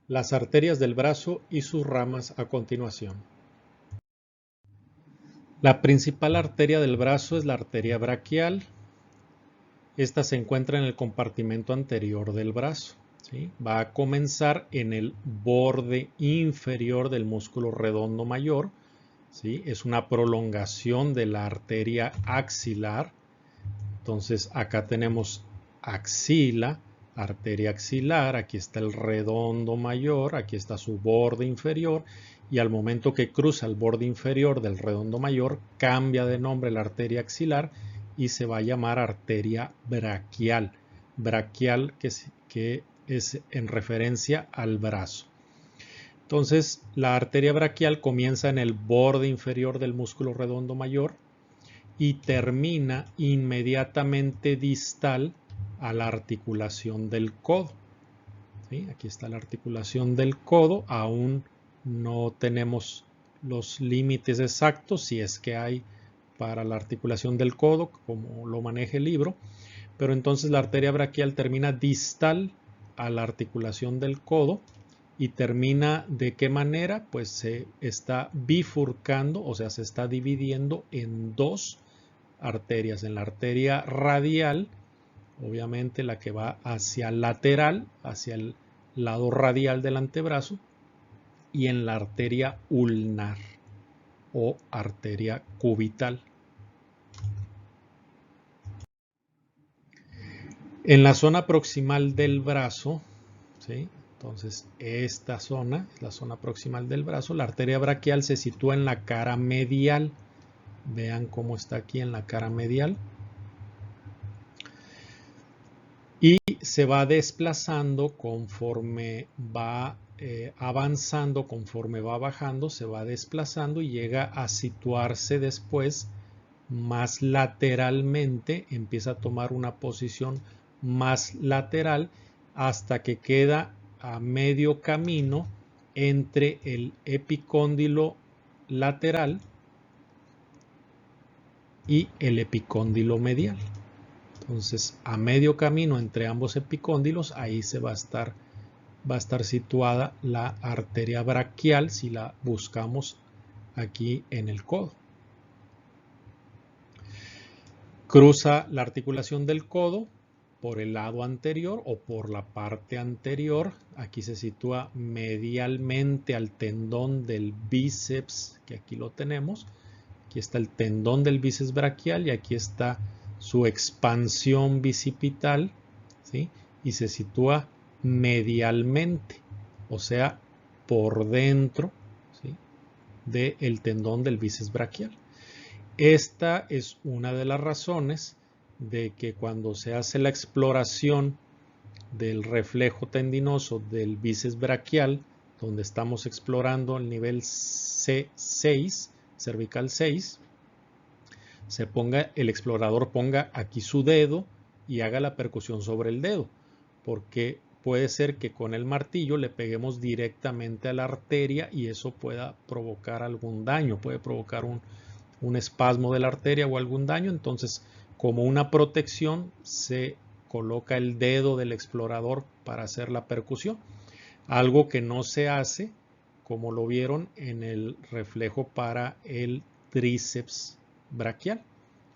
Las arterias del brazo y sus ramas a continuación. La principal arteria del brazo es la arteria braquial. Esta se encuentra en el compartimento anterior del brazo, ¿sí? Va a comenzar en el borde inferior del músculo redondo mayor, ¿sí? Es una prolongación de la arteria axilar. Entonces acá tenemos axila, arteria axilar, aquí está el redondo mayor, aquí está su borde inferior, y al momento que cruza el borde inferior del redondo mayor, cambia de nombre la arteria axilar y se va a llamar arteria braquial. Braquial que es en referencia al brazo. Entonces la arteria braquial comienza en el borde inferior del músculo redondo mayor y termina inmediatamente distal a la articulación del codo. ¿Sí? Aquí está la articulación del codo, aún no tenemos los límites exactos, si es que hay para la articulación del codo, como lo maneja el libro, pero entonces la arteria braquial termina distal a la articulación del codo y termina ¿de qué manera? Pues se está bifurcando, o sea, se está dividiendo en dos arterias, en la arteria radial, obviamente la que va hacia el lateral, hacia el lado radial del antebrazo, y en la arteria ulnar o arteria cubital. En la zona proximal del brazo, ¿sí? Entonces esta zona es la zona proximal del brazo. La arteria braquial se sitúa en la cara medial. Vean cómo está aquí en la cara medial. Y se va desplazando conforme va avanzando, conforme va bajando, se va desplazando y llega a situarse después más lateralmente, empieza a tomar una posición más lateral hasta que queda a medio camino entre el epicóndilo lateral y el epicóndilo medial. Entonces, a medio camino entre ambos epicóndilos, ahí se va a estar situada la arteria braquial si la buscamos aquí en el codo. Cruza la articulación del codo por el lado anterior o por la parte anterior. Aquí se sitúa medialmente al tendón del bíceps, que aquí lo tenemos. Aquí está el tendón del bíceps braquial y aquí está su expansión bicipital, ¿sí? Y se sitúa medialmente, o sea, por dentro, ¿sí?, del tendón del bíceps braquial. Esta es una de las razones de que cuando se hace la exploración del reflejo tendinoso del bíceps braquial, donde estamos explorando el nivel C6, cervical 6, el explorador ponga aquí su dedo y haga la percusión sobre el dedo, porque puede ser que con el martillo le peguemos directamente a la arteria y eso pueda provocar algún daño, puede provocar un espasmo de la arteria o algún daño. Entonces, como una protección, se coloca el dedo del explorador para hacer la percusión, algo que no se hace, como lo vieron en el reflejo para el tríceps braquial.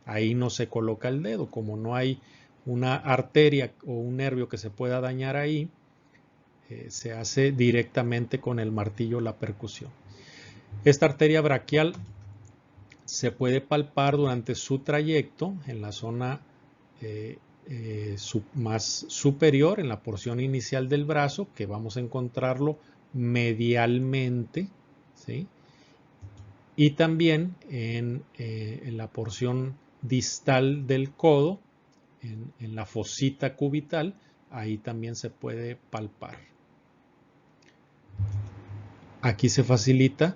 Ahí no se coloca el dedo, como no hay una arteria o un nervio que se pueda dañar ahí, se hace directamente con el martillo la percusión. Esta arteria braquial se puede palpar durante su trayecto en la zona más superior, en la porción inicial del brazo, que vamos a encontrarlo medialmente, ¿sí?, y también en la porción distal del codo, en la fosita cubital, ahí también se puede palpar. Aquí se facilita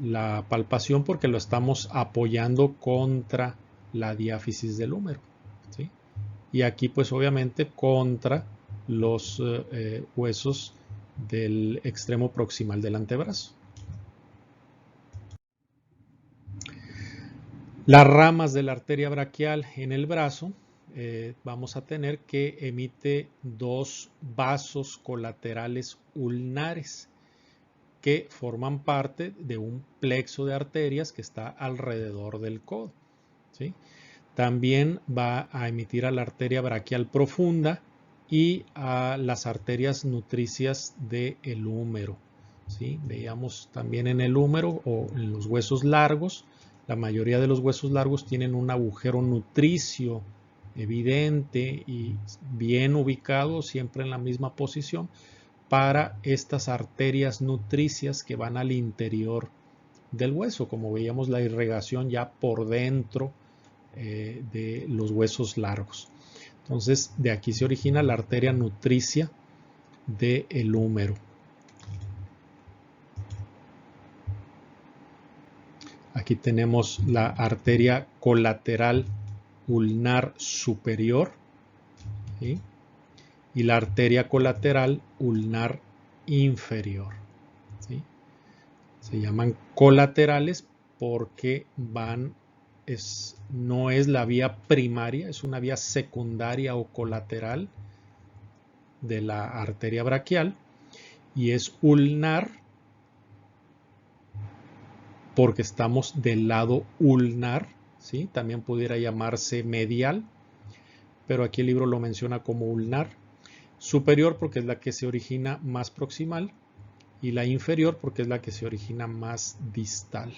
la palpación porque lo estamos apoyando contra la diáfisis del húmero, ¿sí? Y aquí pues obviamente contra los huesos del extremo proximal del antebrazo. Las ramas de la arteria braquial en el brazo vamos a tener que emite dos vasos colaterales ulnares que forman parte de un plexo de arterias que está alrededor del codo, ¿sí? También va a emitir a la arteria braquial profunda y a las arterias nutricias del húmero, ¿sí? Veíamos también en el húmero o en los huesos largos. La mayoría de los huesos largos tienen un agujero nutricio evidente y bien ubicado, siempre en la misma posición, para estas arterias nutricias que van al interior del hueso, como veíamos la irrigación ya por dentro de los huesos largos. Entonces, de aquí se origina la arteria nutricia del húmero. Aquí tenemos la arteria colateral ulnar superior, ¿sí? Y la arteria colateral ulnar inferior, ¿sí? Se llaman colaterales porque no es la vía primaria, es una vía secundaria o colateral de la arteria braquial, y es ulnar porque estamos del lado ulnar, ¿sí? También pudiera llamarse medial, pero aquí el libro lo menciona como ulnar. Superior porque es la que se origina más proximal, y la inferior porque es la que se origina más distal.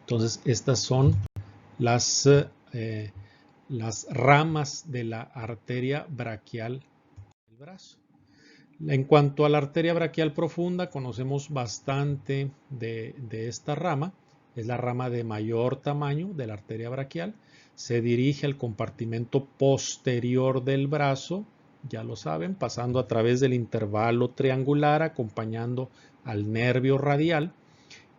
Entonces, estas son las ramas de la arteria braquial del brazo. En cuanto a la arteria braquial profunda, conocemos bastante de esta rama. Es la rama de mayor tamaño de la arteria braquial. Se dirige al compartimento posterior del brazo, ya lo saben, pasando a través del intervalo triangular, acompañando al nervio radial,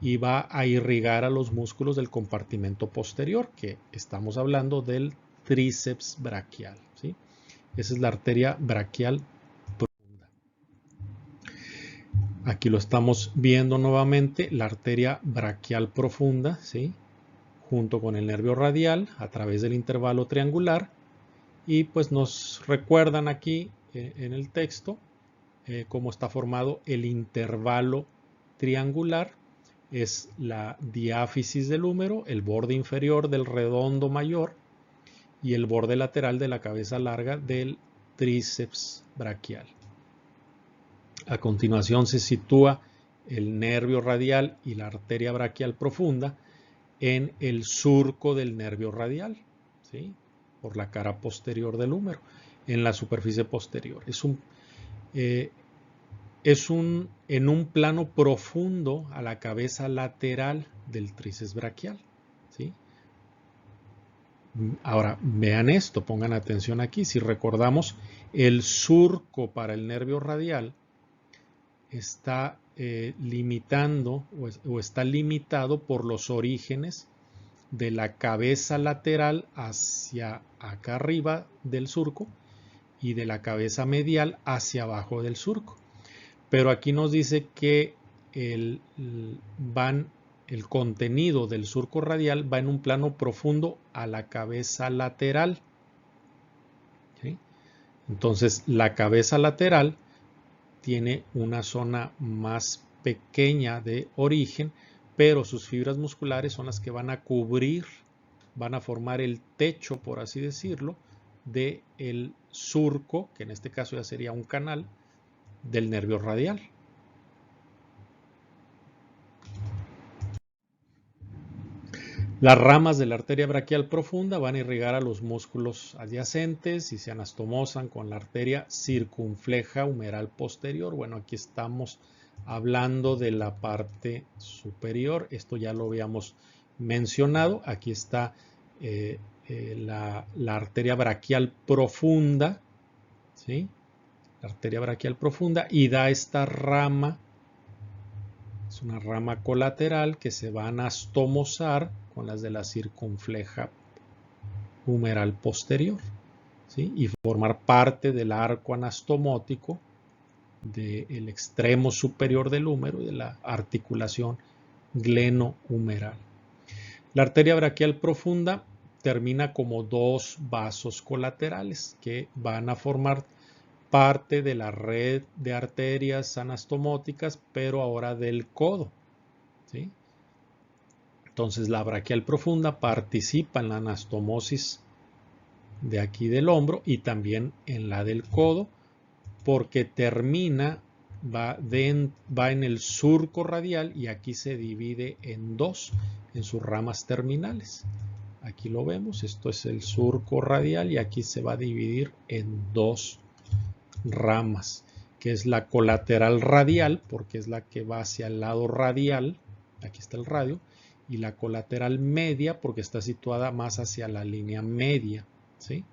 y va a irrigar a los músculos del compartimento posterior, que estamos hablando del tríceps braquial, ¿sí? Esa es la arteria braquial profunda. Aquí lo estamos viendo nuevamente, la arteria braquial profunda, ¿sí? Junto con el nervio radial a través del intervalo triangular, y pues nos recuerdan aquí en el texto cómo está formado el intervalo triangular. Es la diáfisis del húmero, el borde inferior del redondo mayor y el borde lateral de la cabeza larga del tríceps braquial. A continuación se sitúa el nervio radial y la arteria braquial profunda en el surco del nervio radial, ¿sí? Por la cara posterior del húmero, en la superficie posterior. En un plano profundo a la cabeza lateral del tríceps braquial, ¿sí? Ahora, vean esto, pongan atención aquí. Si recordamos, el surco para el nervio radial está limitando o está limitado por los orígenes de la cabeza lateral hacia acá arriba del surco y de la cabeza medial hacia abajo del surco. Pero aquí nos dice que el contenido del surco radial va en un plano profundo a la cabeza lateral, ¿sí? Entonces, la cabeza lateral tiene una zona más pequeña de origen, pero sus fibras musculares son las que van a cubrir, van a formar el techo, por así decirlo, del surco, que en este caso ya sería un canal, del nervio radial. Las ramas de la arteria braquial profunda van a irrigar a los músculos adyacentes y se anastomosan con la arteria circunfleja humeral posterior. Bueno, aquí estamos hablando de la parte superior. Esto ya lo habíamos mencionado. Aquí está la arteria braquial profunda, ¿sí? La arteria braquial profunda, y da esta rama. Es una rama colateral que se va a anastomosar con las de la circunfleja humeral posterior, ¿sí? Y formar parte del arco anastomótico del extremo superior del húmero y de la articulación glenohumeral. La arteria braquial profunda termina como dos vasos colaterales que van a formar parte de la red de arterias anastomóticas, pero ahora del codo, ¿sí? Entonces la braquial profunda participa en la anastomosis de aquí del hombro y también en la del codo, porque va en el surco radial y aquí se divide en dos, en sus ramas terminales. Aquí lo vemos, esto es el surco radial y aquí se va a dividir en dos ramas, que es la colateral radial, porque es la que va hacia el lado radial, aquí está el radio, y la colateral media, porque está situada más hacia la línea media, ¿sí?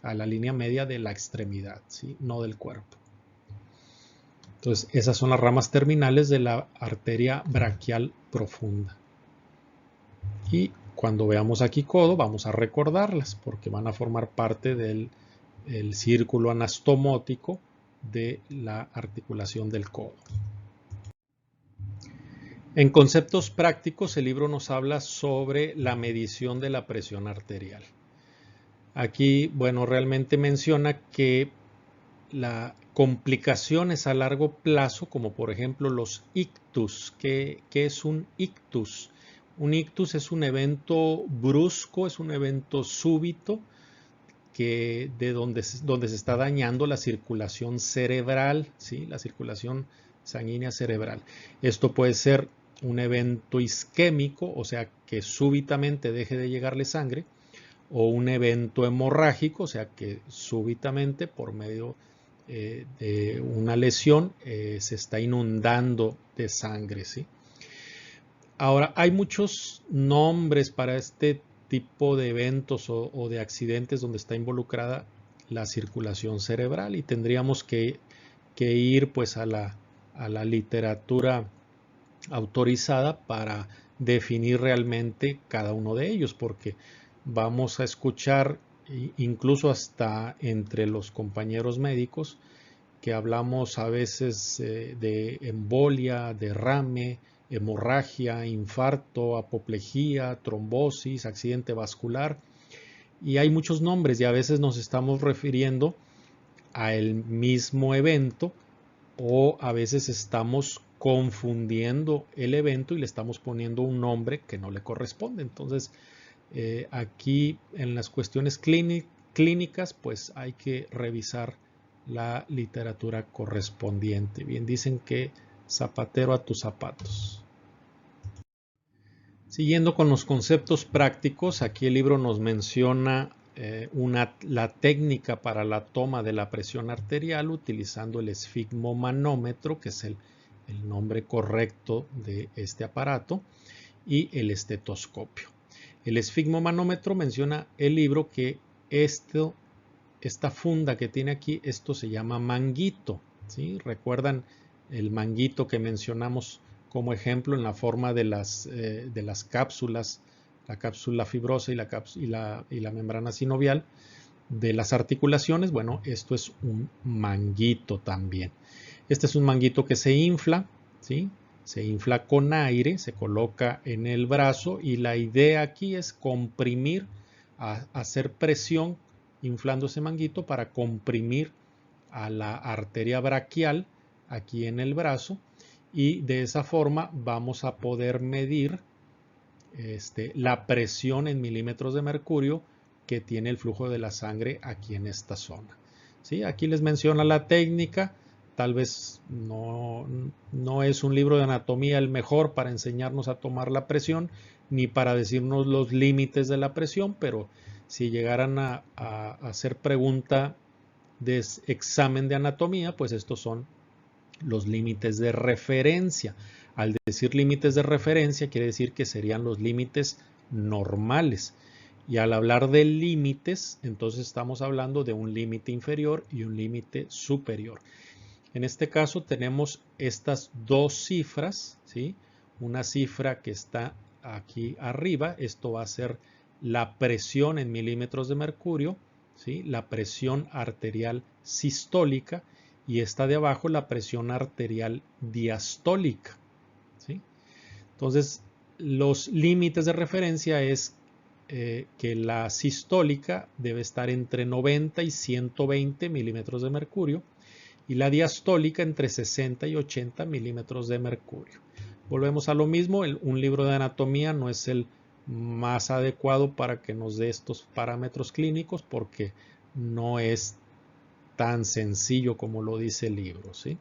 A la línea media de la extremidad, ¿sí? No del cuerpo. Entonces, esas son las ramas terminales de la arteria braquial profunda. Y cuando veamos aquí codo, vamos a recordarlas, porque van a formar parte del círculo anastomótico de la articulación del codo. En conceptos prácticos, el libro nos habla sobre la medición de la presión arterial. Aquí, bueno, realmente menciona que las complicaciones a largo plazo, como por ejemplo los ictus. ¿Qué es un ictus? Un ictus es un evento brusco, es un evento súbito donde se está dañando la circulación cerebral, ¿sí? La circulación sanguínea cerebral. Esto puede ser un evento isquémico, o sea, que súbitamente deje de llegarle sangre, o un evento hemorrágico, o sea, que súbitamente por medio de una lesión se está inundando de sangre, ¿sí? Ahora, hay muchos nombres para este tipo de eventos o de accidentes donde está involucrada la circulación cerebral y tendríamos que ir pues a la literatura autorizada para definir realmente cada uno de ellos, porque vamos a escuchar incluso hasta entre los compañeros médicos que hablamos a veces de embolia, derrame, hemorragia, infarto, apoplejía, trombosis, accidente vascular, y hay muchos nombres y a veces nos estamos refiriendo al mismo evento o a veces estamos confundiendo el evento y le estamos poniendo un nombre que no le corresponde. Entonces, aquí en las cuestiones clínicas, pues hay que revisar la literatura correspondiente. Bien, dicen que zapatero a tus zapatos. Siguiendo con los conceptos prácticos, aquí el libro nos menciona la técnica para la toma de la presión arterial utilizando el esfigmomanómetro, que es el nombre correcto de este aparato, y el estetoscopio. El esfigmomanómetro menciona el libro que esta funda que tiene aquí, esto se llama manguito, ¿sí? ¿Recuerdan el manguito que mencionamos como ejemplo en la forma de las cápsulas, la cápsula fibrosa y la membrana sinovial de las articulaciones? Bueno, esto es un manguito también. Este es un manguito que se infla, ¿sí? Se infla con aire, se coloca en el brazo y la idea aquí es comprimir, hacer presión inflando ese manguito para comprimir a la arteria braquial aquí en el brazo y de esa forma vamos a poder medir la presión en milímetros de mercurio que tiene el flujo de la sangre aquí en esta zona. ¿Sí? Aquí les menciona la técnica. Tal vez no es un libro de anatomía el mejor para enseñarnos a tomar la presión ni para decirnos los límites de la presión, pero si llegaran a hacer pregunta de examen de anatomía, pues estos son los límites de referencia. Al decir límites de referencia quiere decir que serían los límites normales. Y al hablar de límites, entonces estamos hablando de un límite inferior y un límite superior. En este caso tenemos estas dos cifras, ¿sí? Una cifra que está aquí arriba, esto va a ser la presión en milímetros de mercurio, ¿sí? La presión arterial sistólica, y esta de abajo la presión arterial diastólica, ¿sí? Entonces, los límites de referencia es que la sistólica debe estar entre 90 y 120 milímetros de mercurio y la diastólica entre 60 y 80 milímetros de mercurio. Volvemos a lo mismo, un libro de anatomía no es el más adecuado para que nos dé estos parámetros clínicos porque no es tan sencillo como lo dice el libro, ¿sí?